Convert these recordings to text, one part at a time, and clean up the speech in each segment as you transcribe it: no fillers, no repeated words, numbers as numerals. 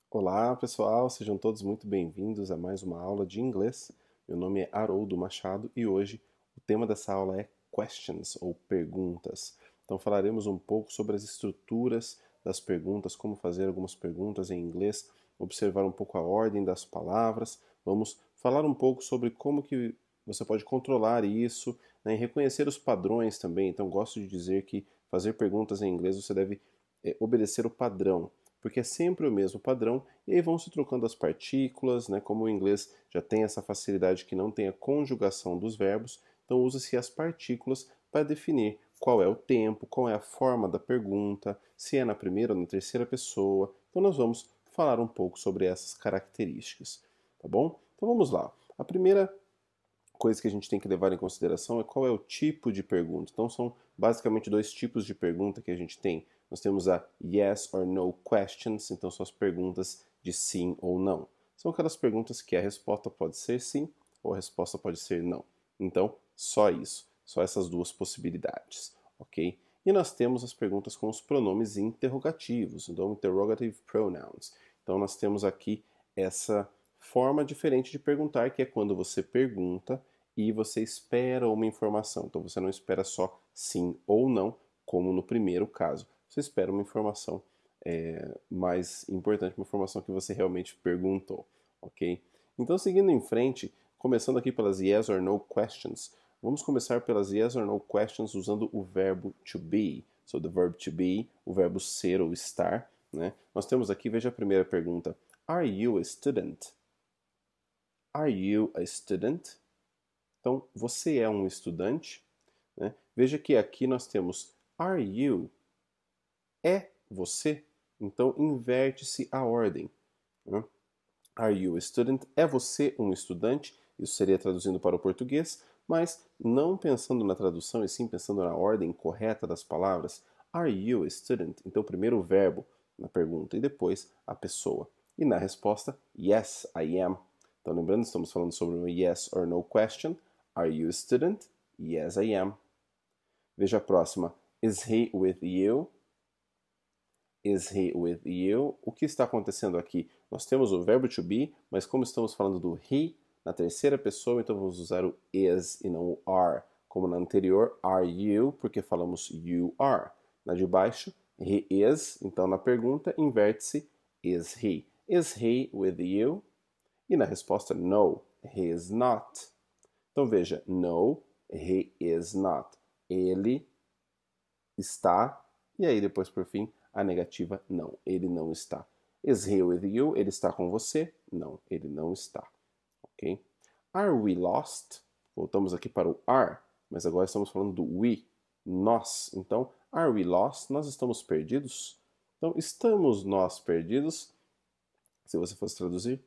Olá, pessoal, sejam todos muito bem-vindos a mais uma aula de inglês. Meu nome é Haroldo Machado e hoje o tema dessa aula é questions ou perguntas. Então falaremos um pouco sobre as estruturas das perguntas, como fazer algumas perguntas em inglês, observar um pouco a ordem das palavras. Vamos falar um pouco sobre como que você pode controlar isso, né, e reconhecer os padrões também. Então gosto de dizer que fazer perguntas em inglês você deve obedecer o padrão, porque é sempre o mesmo padrão, e aí vão se trocando as partículas, né? Como o inglês já tem essa facilidade que não tem a conjugação dos verbos, então usa-se as partículas para definir qual é o tempo, qual é a forma da pergunta, se é na primeira ou na terceira pessoa. Então nós vamos falar um pouco sobre essas características, tá bom? Então vamos lá. A primeira coisa que a gente tem que levar em consideração é qual é o tipo de pergunta. Então são basicamente dois tipos de pergunta que a gente tem. Nós temos a yes or no questions, então são as perguntas de sim ou não. São aquelas perguntas que a resposta pode ser sim ou a resposta pode ser não. Então, só isso, só essas duas possibilidades, ok? E nós temos as perguntas com os pronomes interrogativos, então interrogative pronouns. Então nós temos aqui essa forma diferente de perguntar, que é quando você pergunta e você espera uma informação. Então você não espera só sim ou não, como no primeiro caso. Você espera uma informação mais importante, uma informação que você realmente perguntou, ok? Então, seguindo em frente, começando aqui pelas yes or no questions, vamos começar pelas yes or no questions usando o verbo to be. So, the verb to be, o verbo ser ou estar, né? Nós temos aqui, veja a primeira pergunta. Are you a student? Are you a student? Então, você é um estudante? Né? Veja que aqui nós temos are you, é você? Então, inverte-se a ordem. Né? Are you a student? É você um estudante? Isso seria traduzindo para o português, mas não pensando na tradução e sim pensando na ordem correta das palavras. Are you a student? Então, primeiro o verbo na pergunta e depois a pessoa. E na resposta, yes, I am. Então, lembrando, estamos falando sobre um yes or no question. Are you a student? Yes, I am. Veja a próxima. Is he with you? Is he with you? O que está acontecendo aqui? Nós temos o verbo to be, mas como estamos falando do he na terceira pessoa, então vamos usar o is e não o are. Como na anterior, are you, porque falamos you are. Na de baixo, he is, então na pergunta inverte-se is he. Is he with you? E na resposta, no, he is not. Então veja, no, he is not. Ele está, e aí depois por fim a negativa não, ele não está. Is he with you? Ele está com você? Não, ele não está. Ok? Are we lost? Voltamos aqui para o are, mas agora estamos falando do we, nós. Então, are we lost? Nós estamos perdidos? Então, estamos nós perdidos? Se você fosse traduzir.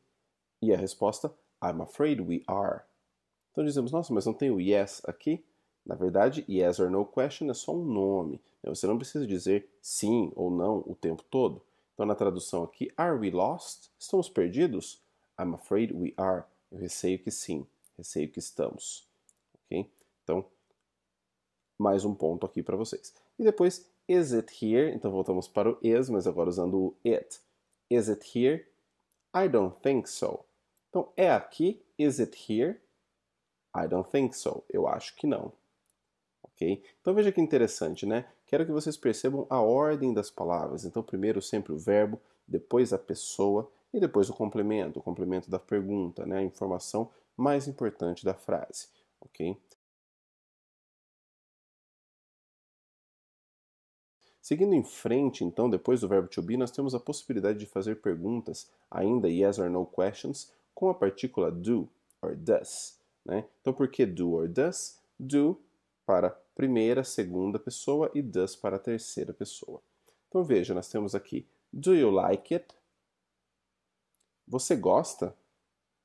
E a resposta, I'm afraid we are. Então dizemos, nossa, mas não tem o yes aqui? Na verdade, yes or no question é só um nome. Você não precisa dizer sim ou não o tempo todo. Então na tradução aqui, are we lost? Estamos perdidos? I'm afraid we are. Eu receio que sim, receio que estamos. Ok? Então, mais um ponto aqui para vocês. E depois, is it here? Então voltamos para o is, mas agora usando o it. Is it here? I don't think so. Então, é aqui? Is it here? I don't think so. Eu acho que não. Ok? Então veja que interessante, né? Quero que vocês percebam a ordem das palavras. Então, primeiro sempre o verbo, depois a pessoa e depois o complemento da pergunta, né? A informação mais importante da frase. Ok? Seguindo em frente, então, depois do verbo to be, nós temos a possibilidade de fazer perguntas, ainda yes or no questions, com a partícula do or does. Né? Então, por que do or does? Do para primeira, segunda pessoa e does para a terceira pessoa. Então, veja, nós temos aqui do you like it? Você gosta?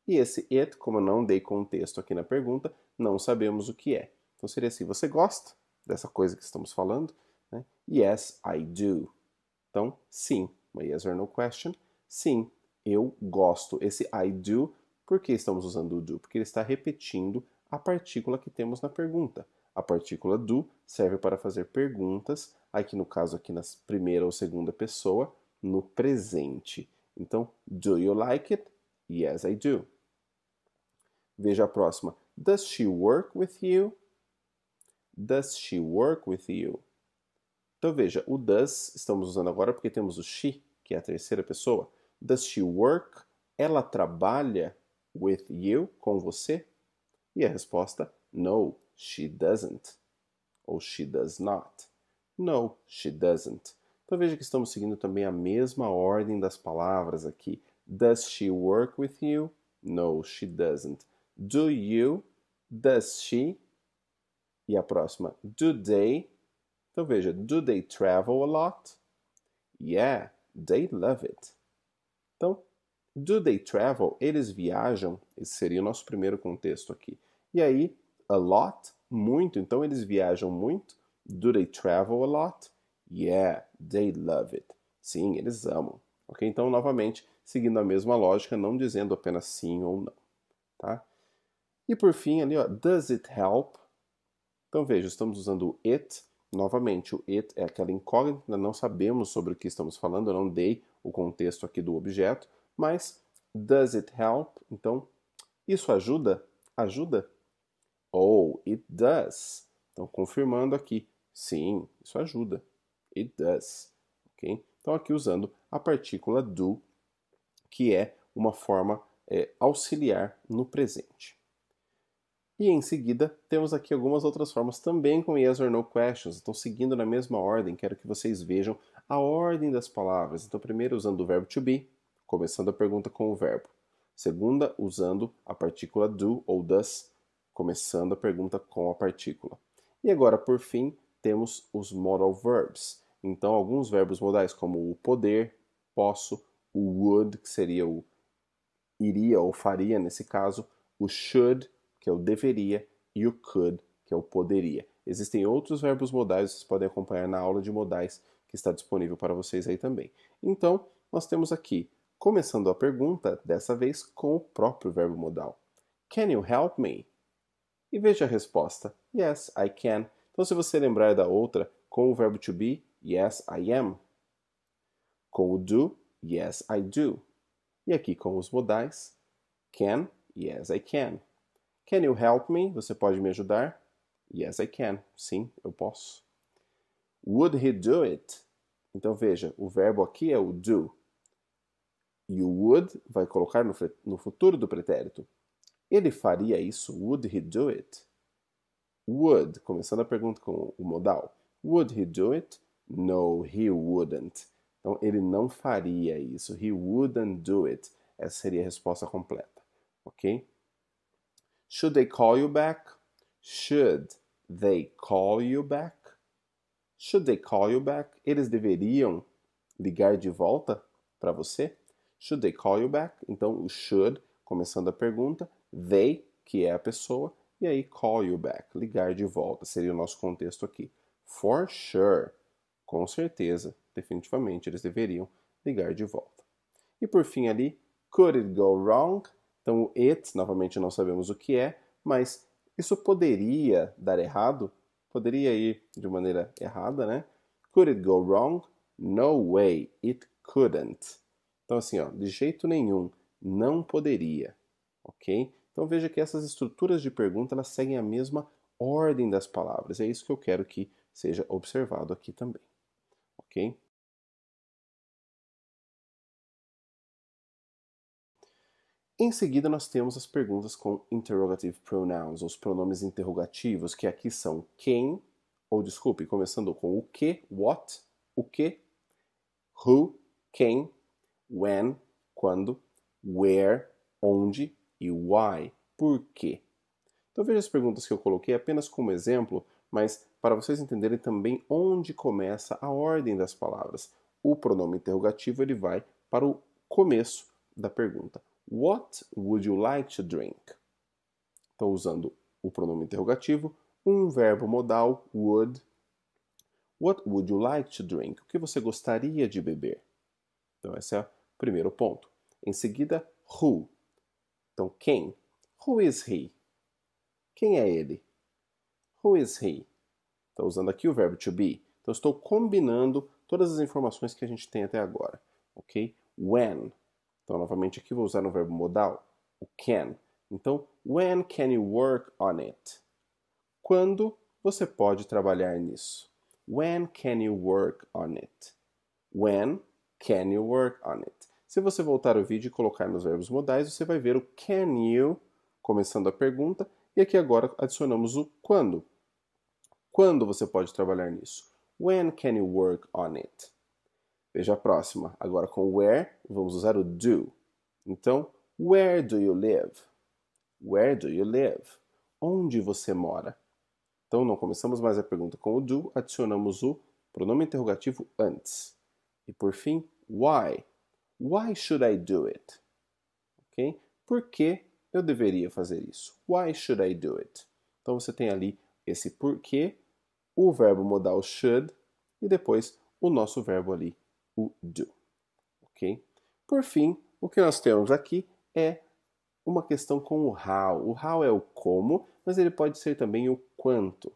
E esse it, como eu não dei contexto aqui na pergunta, não sabemos o que é. Então seria assim: você gosta dessa coisa que estamos falando? Né? Yes, I do. Então, sim, uma yes or no question. Sim, eu gosto. Esse I do, por que estamos usando o do? Porque ele está repetindo a partícula que temos na pergunta. A partícula do serve para fazer perguntas, aqui no caso aqui na primeira ou segunda pessoa, no presente. Então, do you like it? Yes, I do. Veja a próxima. Does she work with you? Does she work with you? Então veja, o does estamos usando agora porque temos o she, que é a terceira pessoa. Does she work? Ela trabalha with you, com você? E a resposta, no, she doesn't. Ou she does not. No, she doesn't. Então veja que estamos seguindo também a mesma ordem das palavras aqui. Does she work with you? No, she doesn't. Do you? Does she? E a próxima, do they? Então veja, do they travel a lot? Yeah, they love it. Então, do they travel? Eles viajam? Esse seria o nosso primeiro contexto aqui. E aí, a lot, muito. Então, eles viajam muito. Do they travel a lot? Yeah, they love it. Sim, eles amam. Ok? Então, novamente, seguindo a mesma lógica, não dizendo apenas sim ou não. Tá? E por fim, ali, ó, does it help? Então, veja, estamos usando o it. Novamente, o it é aquela incógnita, não sabemos sobre o que estamos falando, eu não dei o contexto aqui do objeto, mas does it help? Então, isso ajuda? Ajuda? Oh, it does. Então, confirmando aqui, sim, isso ajuda. It does. Okay? Então, aqui usando a partícula do, que é uma forma auxiliar no presente. E em seguida, temos aqui algumas outras formas também com yes or no questions. Então, seguindo na mesma ordem, quero que vocês vejam a ordem das palavras. Então, primeiro usando o verbo to be, começando a pergunta com o verbo. Segunda, usando a partícula do ou does, começando a pergunta com a partícula. E agora, por fim, temos os modal verbs. Então, alguns verbos modais como o poder, posso, o would, que seria o iria ou faria nesse caso, o should, que é o deveria, e o could, que é o poderia. Existem outros verbos modais, vocês podem acompanhar na aula de modais que está disponível para vocês aí também. Então, nós temos aqui, começando a pergunta, dessa vez com o próprio verbo modal. Can you help me? E veja a resposta. Yes, I can. Então, se você lembrar da outra, com o verbo to be, yes, I am. Com o do, yes, I do. E aqui com os modais, can, yes, I can. Can you help me? Você pode me ajudar? Yes, I can. Sim, eu posso. Would he do it? Então veja, o verbo aqui é o do. E o would vai colocar no futuro do pretérito. Ele faria isso? Would he do it? Would, começando a pergunta com o modal. Would he do it? No, he wouldn't. Então ele não faria isso. He wouldn't do it. Essa seria a resposta completa. Ok? Should they call you back? Should they call you back? Should they call you back? Eles deveriam ligar de volta para você? Should they call you back? Então, o should, começando a pergunta, they, que é a pessoa, e aí call you back, ligar de volta, seria o nosso contexto aqui. For sure, com certeza, definitivamente, eles deveriam ligar de volta. E por fim ali, could it go wrong? Então o it, novamente não sabemos o que é, mas isso poderia dar errado? Poderia ir de maneira errada, né? Could it go wrong? No way, it couldn't. Então assim, ó, de jeito nenhum, não poderia, ok? Então veja que essas estruturas de pergunta elas seguem a mesma ordem das palavras. É isso que eu quero que seja observado aqui também, ok? Em seguida, nós temos as perguntas com interrogative pronouns, os pronomes interrogativos, que aqui são quem, ou desculpe, começando com o que, what, o que, who, quem, when, quando, where, onde e why, por quê. Então veja as perguntas que eu coloquei apenas como exemplo, mas para vocês entenderem também onde começa a ordem das palavras. O pronome interrogativo ele vai para o começo da pergunta. What would you like to drink? Então, usando o pronome interrogativo, um verbo modal, would. What would you like to drink? O que você gostaria de beber? Então, esse é o primeiro ponto. Em seguida, who. Então, quem? Who is he? Quem é ele? Who is he? Estou usando aqui o verbo to be. Então, estou combinando todas as informações que a gente tem até agora. Ok? When. Então, novamente aqui vou usar no verbo modal, o can. Então, when can you work on it? Quando você pode trabalhar nisso? When can you work on it? When can you work on it? Se você voltar o vídeo e colocar nos verbos modais, você vai ver o can you, começando a pergunta, e aqui agora adicionamos o quando. Quando você pode trabalhar nisso? When can you work on it? Veja a próxima. Agora com where, vamos usar o do. Então, where do you live? Where do you live? Onde você mora? Então, não começamos mais a pergunta com o do, adicionamos o pronome interrogativo antes. E por fim, why? Why should I do it? Ok? Por que eu deveria fazer isso? Why should I do it? Então, você tem ali esse porquê, o verbo modal should e depois o nosso verbo ali, o do. Ok? Por fim, o que nós temos aqui é uma questão com o how. O how é o como, mas ele pode ser também o quanto.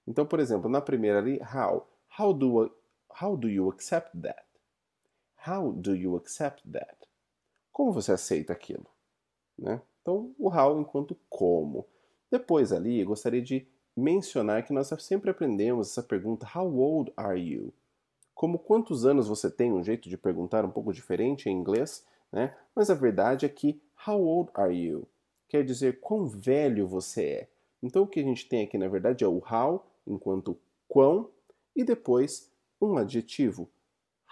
Então, por exemplo, na primeira ali, how. How do you accept that? How do you accept that? Como você aceita aquilo? Né? Então, o how enquanto como. Depois ali, eu gostaria de mencionar que nós sempre aprendemos essa pergunta, how old are you? Como quantos anos você tem, um jeito de perguntar um pouco diferente em inglês, né? Mas a verdade é que how old are you? Quer dizer quão velho você é. Então o que a gente tem aqui na verdade é o how enquanto quão e depois um adjetivo.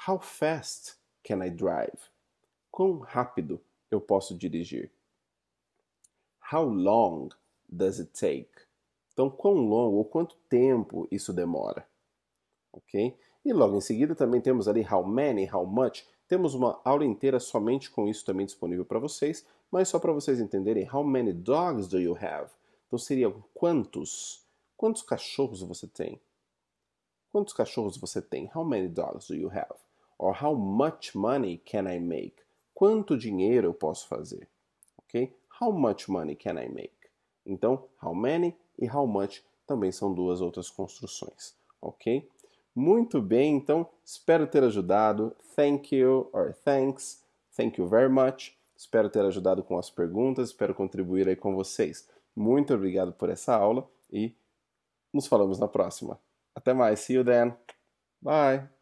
How fast can I drive? Quão rápido eu posso dirigir? How long does it take? Então quão longo ou quanto tempo isso demora? Ok? E logo em seguida também temos ali how many, how much. Temos uma aula inteira somente com isso também disponível para vocês, mas só para vocês entenderem, how many dogs do you have? Então seria quantos? Quantos cachorros você tem? Quantos cachorros você tem? How many dogs do you have? Or how much money can I make? Quanto dinheiro eu posso fazer? Ok? How much money can I make? Então, how many e how much também são duas outras construções, ok? Muito bem, então espero ter ajudado. Thank you or thanks. Thank you very much. Espero ter ajudado com as perguntas, espero contribuir aí com vocês. Muito obrigado por essa aula e nos falamos na próxima. Até mais. See you then. Bye.